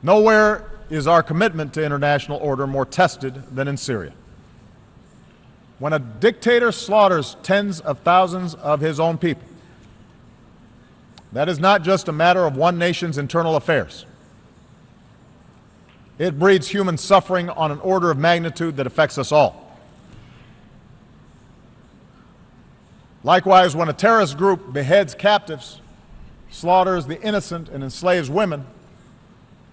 Nowhere is our commitment to international order more tested than in Syria. When a dictator slaughters tens of thousands of his own people, that is not just a matter of one nation's internal affairs. It breeds human suffering on an order of magnitude that affects us all. Likewise, when a terrorist group beheads captives, slaughters the innocent, and enslaves women,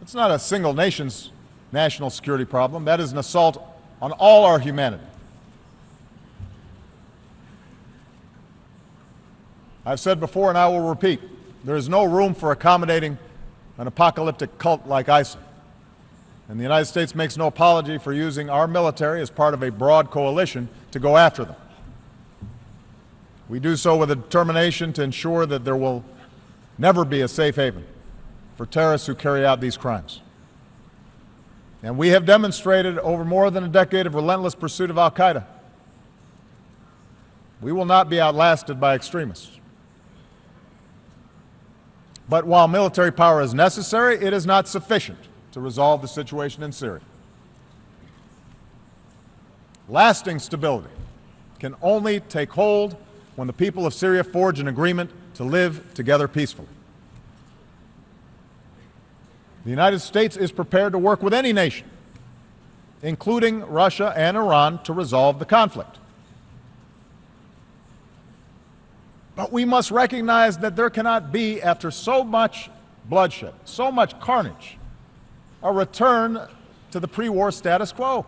it's not a single nation's national security problem. That is an assault on all our humanity. I've said before, and I will repeat, there is no room for accommodating an apocalyptic cult like ISIL. And the United States makes no apology for using our military as part of a broad coalition to go after them. We do so with a determination to ensure that there will never be a safe haven for terrorists who carry out these crimes. And we have demonstrated over more than a decade of relentless pursuit of al-Qaeda. We will not be outlasted by extremists. But while military power is necessary, it is not sufficient to resolve the situation in Syria. Lasting stability can only take hold when the people of Syria forge an agreement to live together peacefully. The United States is prepared to work with any nation, including Russia and Iran, to resolve the conflict. But we must recognize that there cannot be, after so much bloodshed, so much carnage, a return to the pre-war status quo.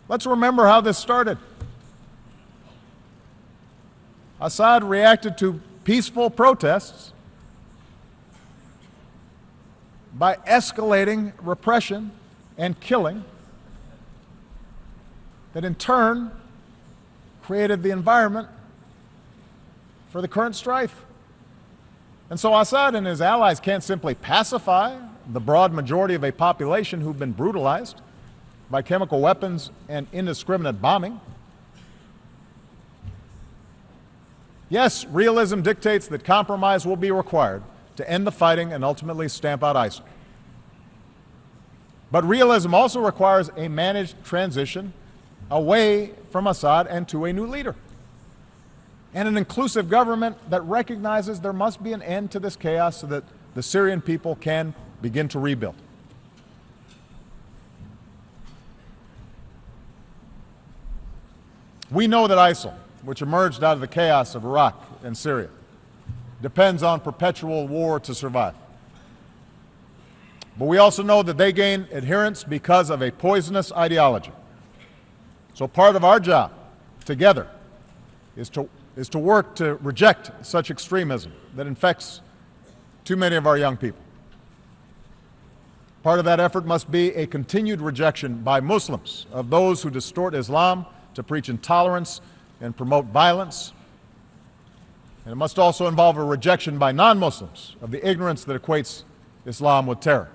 Let's remember how this started. Assad reacted to peaceful protests by escalating repression and killing that in turn created the environment for the current strife. And so Assad and his allies can't simply pacify the broad majority of a population who've been brutalized by chemical weapons and indiscriminate bombing. Yes, realism dictates that compromise will be required to end the fighting and ultimately stamp out ISIL. But realism also requires a managed transition away from Assad and to a new leader, and an inclusive government that recognizes there must be an end to this chaos so that the Syrian people can begin to rebuild. We know that ISIL, which emerged out of the chaos of Iraq and Syria, depends on perpetual war to survive. But we also know that they gain adherents because of a poisonous ideology. So part of our job together is to work to reject such extremism that infects too many of our young people. Part of that effort must be a continued rejection by Muslims of those who distort Islam to preach intolerance and promote violence. And it must also involve a rejection by non-Muslims of the ignorance that equates Islam with terror.